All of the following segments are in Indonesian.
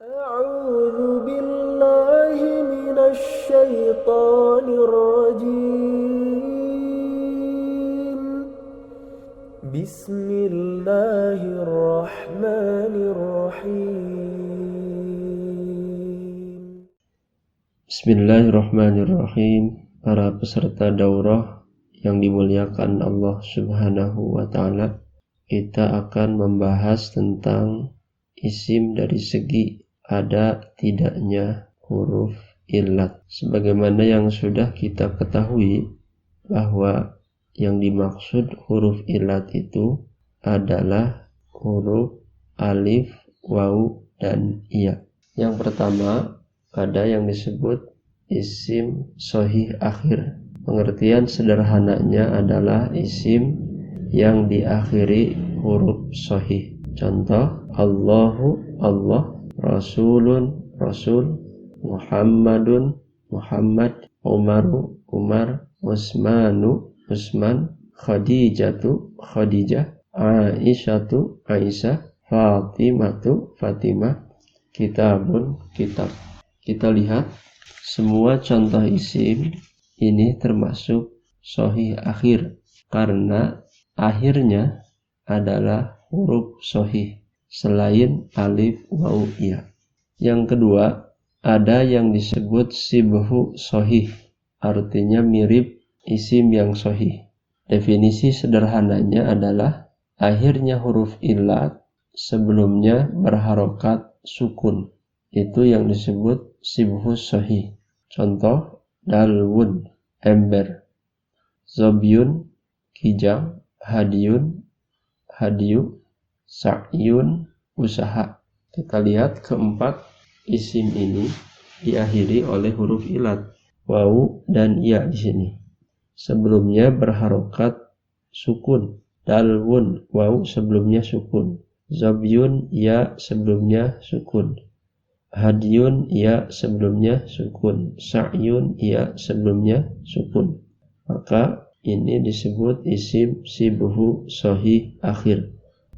أعوذ بالله من الشيطان الرجيم بسم الله الرحمن الرحيم Bismillahirrahmanirrahim. Para peserta daurah yang dimuliakan Allah Subhanahu wa Ta'ala, kita akan membahas tentang isim dari segi ada tidaknya huruf illat. Sebagaimana yang sudah kita ketahui bahwa yang dimaksud huruf illat itu adalah huruf alif, waw, dan ya. Yang pertama ada yang disebut isim sahih akhir. Pengertian sederhananya adalah isim yang diakhiri huruf sahih. Contoh, Allahu, Allah, Rasulun, Rasul, Muhammadun, Muhammad, Umaru, Umar, Usmanu, Usman, Khadijatu, Khadijah, Aisyatu, Aisyah, Fatimatu, Fatimah, Kitabun, Kitab. Kita lihat semua contoh isim ini termasuk sahih akhir karena akhirnya adalah huruf sahih selain alif, waw, ya. Yang kedua, ada yang disebut sibhu sahih, artinya mirip isim yang sahih. Definisi sederhananya adalah akhirnya huruf illat sebelumnya berharokat sukun. Itu yang disebut sibhu sahih. Contoh, dalwun, ember, zobyun, kijang, hadiyun, hadiyu, sa'yun, usaha. Kita lihat keempat isim ini diakhiri oleh huruf illat, waw dan ya di sini. Sebelumnya berharokat sukun, dalwun, waw sebelumnya sukun, zobyun, ya sebelumnya sukun, hadiyun, ya sebelumnya sukun, sa'yun, ya sebelumnya sukun. Maka ini disebut isim sibhu sahih akhir.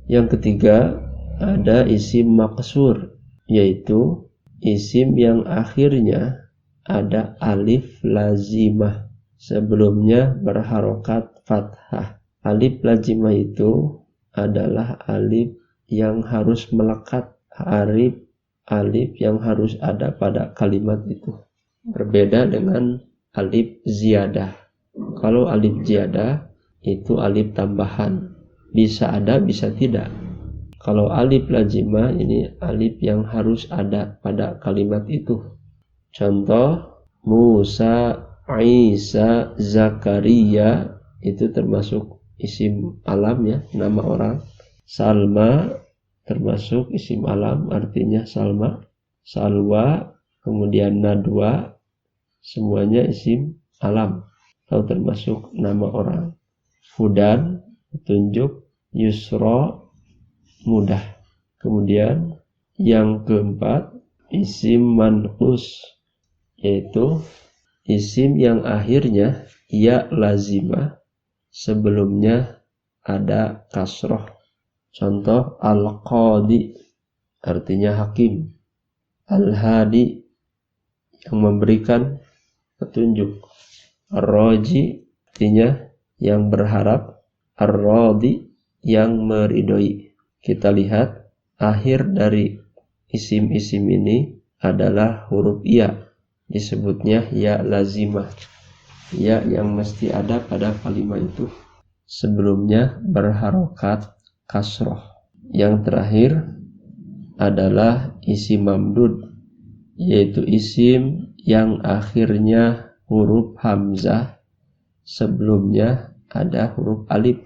Yang ketiga, ada isim maksur, yaitu isim yang akhirnya ada alif lazimah sebelumnya berharokat fathah. Alif lazimah itu adalah alif yang harus melekat, alif yang harus ada pada kalimat itu. Berbeda dengan alif ziyadah. Kalau alif ziyadah itu alif tambahan, bisa ada bisa tidak. Kalau alif lazimah ini alif yang harus ada pada kalimat itu. Contoh, Musa, Isa, Zakaria itu termasuk isim alam ya, nama orang. Salma termasuk isim alam, artinya Salma, Salwa, kemudian Nadwa, semuanya isim alam atau termasuk nama orang. Hudan, petunjuk, Yusra, mudah. Kemudian yang keempat, isim manqus, yaitu isim yang akhirnya ya lazimah sebelumnya ada kasroh. Contoh, al-qadi artinya hakim, al-hadi yang memberikan petunjuk, ar-raji artinya yang berharap, ar-radi yang meridhoi. Kita lihat akhir dari isim-isim ini adalah huruf ya, disebutnya ya lazimah, ya yang mesti ada pada kalimat itu sebelumnya berharokat kasroh. Yang terakhir adalah isim mamdud, yaitu isim yang akhirnya huruf hamzah sebelumnya ada huruf alif.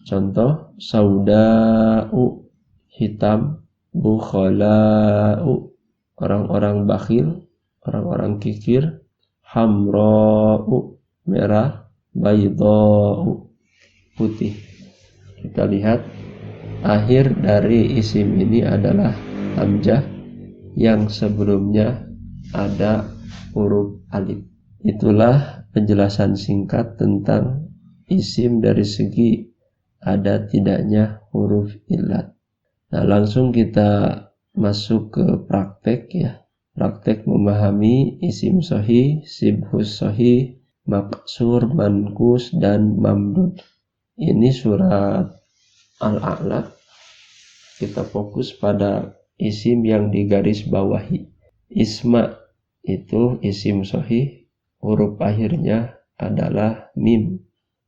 Contoh, sauda'u, hitam, bukhala'u, orang-orang bakhil, orang-orang kikir, hamra'u, merah, baydha'u, putih. Kita lihat akhir dari isim ini adalah hamzah yang sebelumnya ada huruf alif. Itulah penjelasan singkat tentang isim dari segi ada tidaknya huruf illat. Nah, langsung kita masuk ke praktek ya. Praktek memahami isim sahih, sibhus sahih, maksur, mankus, dan mamdud. Ini surat Al-A'la. Kita fokus pada isim yang digaris bawahi. Isma itu isim sahih, huruf akhirnya adalah mim.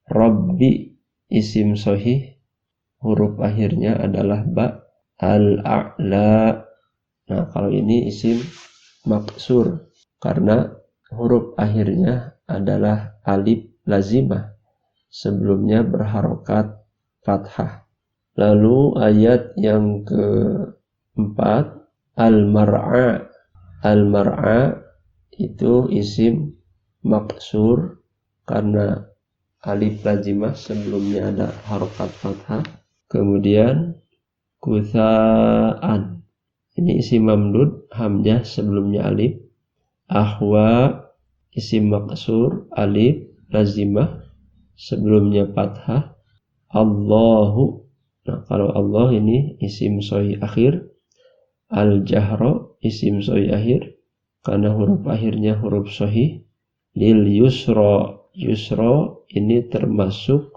Rabbi isim sahih, huruf akhirnya adalah ba. Al-A'la. Nah, kalau ini isim maksur karena huruf akhirnya adalah alif lazimah, sebelumnya berharokat fathah. Lalu ayat yang keempat, al-mar'a. Al-mar'a itu isim maksur karena alif lazimah, sebelumnya ada harokat fathah. Kemudian kutha'an, ini isim mamdud, hamzah sebelumnya alif. Ahwa isim maksur, alif lazimah, sebelumnya fathah. Allahu, nah kalau Allah ini isim sahih akhir. Al-jahra isim sahih akhir karena huruf akhirnya huruf sahih. Lil yusra, yusra ini termasuk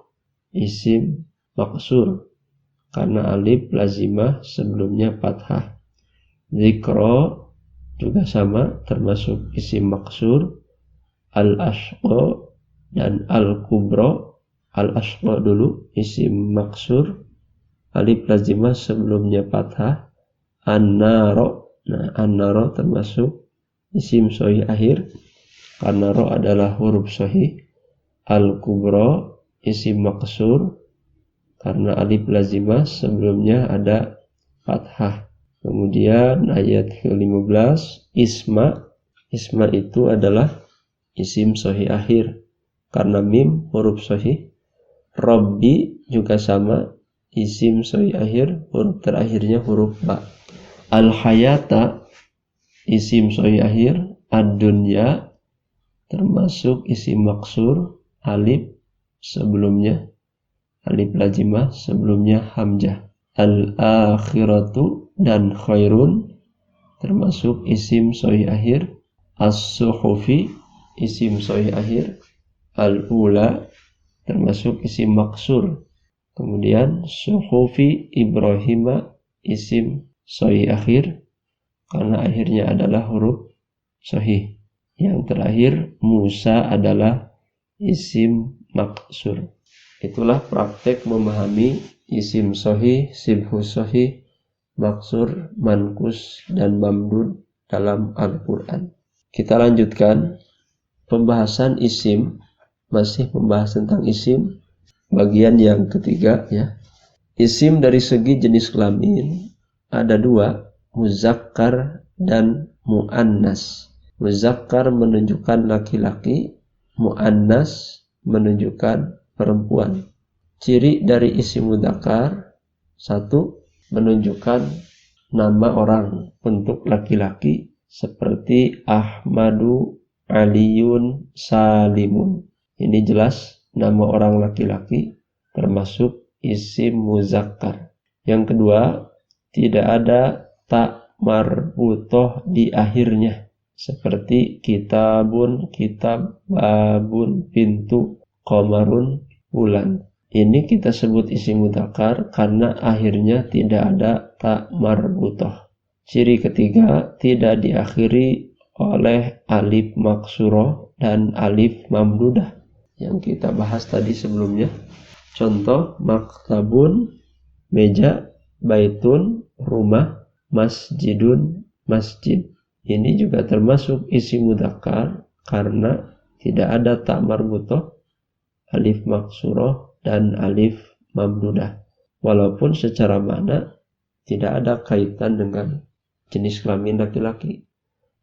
isim maksur karena alif lazimah, sebelumnya fathah. Zikra juga sama, termasuk isim maksur. Al-ashqa dan al-kubra. Al-ashqa dulu isim maksur, alif lazimah, sebelumnya fathah. An-naro, nah an-naro termasuk isim sahih akhir karena ro adalah huruf sahih. Al-kubra isim maksur karena alif lazimah, sebelumnya ada fathah. Kemudian ayat ke-15, isma. Isma itu adalah isim sahih akhir karena mim huruf sahih. Rabbi juga sama, isim sahih akhir, huruf terakhirnya huruf ba. Al-hayata isim sahih akhir. Ad-dunya termasuk isim maksur, alif sebelumnya alif lazimah, sebelumnya hamzah. Al-akhiratu dan khairun termasuk isim sahih akhir. As-suhufi isim sahih akhir. Al-ula termasuk isim maksur. Kemudian suhufi Ibrahim isim sahih akhir karena akhirnya adalah huruf sahih. Yang terakhir Musa adalah isim maksur. Itulah praktek memahami isim sahih, sibhus sahih, maksur, mankus, dan mamdud dalam Al-Quran. Kita lanjutkan pembahasan isim, masih membahas tentang isim, bagian yang ketiga ya. Isim dari segi jenis kelamin ada dua, muzakkar dan muannas. Muzakkar menunjukkan laki-laki, muannas menunjukkan perempuan. Ciri dari isim mudzakkar, satu, menunjukkan nama orang untuk laki-laki seperti Ahmadu, Aliyun, Salimun. Ini jelas nama orang laki-laki termasuk isim muzakkar. Yang kedua, tidak ada ta marbutoh di akhirnya seperti kitabun, kitab, babun, pintu, qamarun, bulan. Ini kita sebut isim mudzakkar karena akhirnya tidak ada ta marbutoh. Ciri ketiga, tidak diakhiri oleh alif maksuroh dan alif mamdudah yang kita bahas tadi sebelumnya. Contoh, maktabun, meja, baitun, rumah, masjidun, masjid. Ini juga termasuk isim mudzakkar karena tidak ada ta marbutoh, alif maksuroh, dan alif mamdudah. Walaupun secara makna tidak ada kaitan dengan jenis kelamin laki-laki,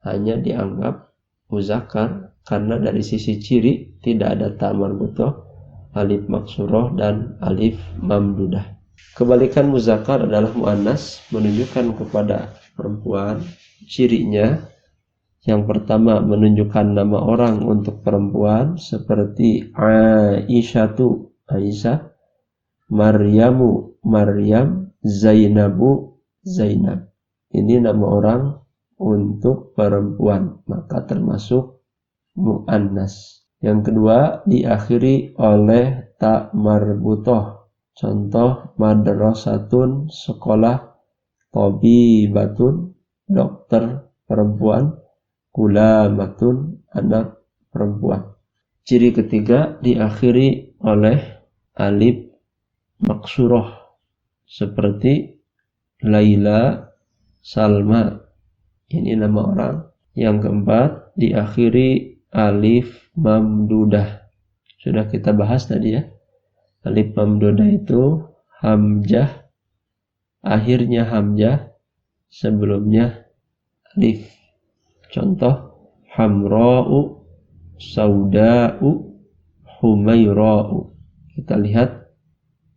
hanya dianggap muzakkar karena dari sisi ciri tidak ada ta marbutoh, alif maksuroh, dan alif mamdudah. Kebalikan muzakkar adalah muannas, menunjukkan kepada perempuan. Cirinya yang pertama, menunjukkan nama orang untuk perempuan seperti Aisyatu, Aisyah, Maryamu, Maryam, Zainabu, Zainab. ini nama orang untuk perempuan, maka termasuk mu'annas. Yang kedua, diakhiri oleh ta marbutoh. Contoh, madrasatun, sekolah, tabibatun, dokter perempuan, gulamatun, anak perempuan. Ciri ketiga, diakhiri oleh alif maksurah, seperti Laila, Salma, ini nama orang. Yang keempat, diakhiri alif mamdudah. Sudah kita bahas tadi ya. Alif mamdudah itu hamzah, akhirnya hamzah, sebelumnya alif. Contoh, hamra'u, sauda'u, humaira'u. Kita lihat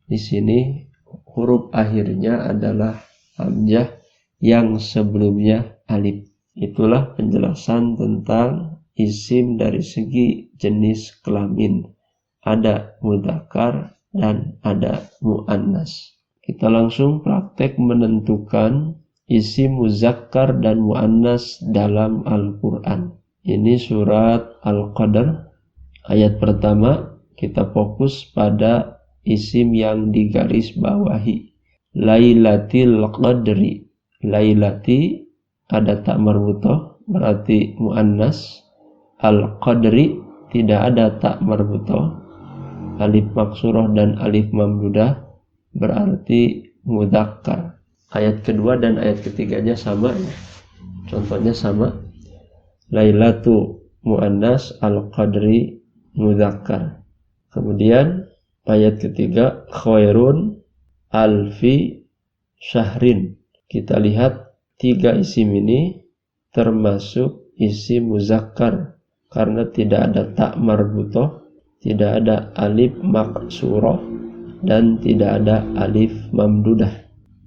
di sini huruf akhirnya adalah hamzah yang sebelumnya alif. Itulah penjelasan tentang isim dari segi jenis kelamin. Ada mudzakkar dan ada muannas. Kita langsung praktek menentukan isim muzakkar dan muannas dalam Al-Quran. Ini surat Al-Qadr. Ayat pertama kita fokus pada isim yang digaris bawahi. Lailatul Qadri. Lailati ada tak marbutoh, berarti muannas. Al-Qadri tidak ada tak marbutoh, alif maksurah dan alif mamdudah, berarti mudzakkar. Ayat kedua dan ayat ketiganya sama ya. Contohnya sama. Lailatu muannas, al-qadri mudzakkar. Kemudian ayat ketiga, khairun alfi syahrin. Kita lihat tiga isim ini termasuk isim muzakkar karena tidak ada tak marbutoh, tidak ada alif maksurah, dan tidak ada alif mamdudah.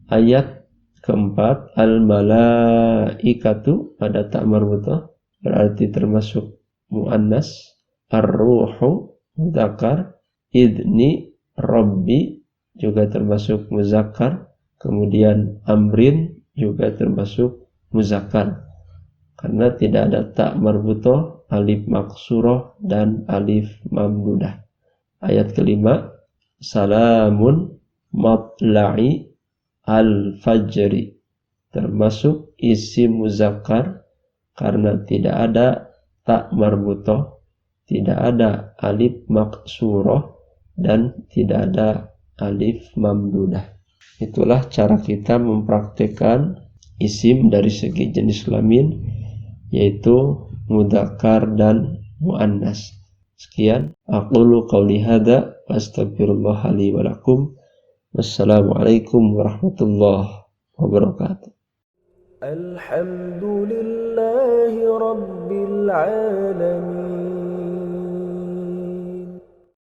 Ayat keempat, al-malaikatu pada tak marbutoh, berarti termasuk muannas. Ar-ruhu mudzakkar. Idni rabbi juga termasuk muzakkar. Kemudian amrin juga termasuk muzakkar karena tidak ada tak marbutoh, alif maksurah, dan alif mamdudah. Ayat kelima, salamun matla'i al-fajri, termasuk isim muzakkar karena tidak ada tak marbutoh, tidak ada alif maksurah, dan tidak ada alif mamdudah. Itulah cara kita mempraktikkan isim dari segi jenis kelamin, yaitu mudzakkar dan muannas. Sekian, aqulu qauli hadza wa astaghfirullah li wa lakum. Wassalamualaikum warahmatullahi wabarakatuh. Alhamdulillahi rabbil alamin.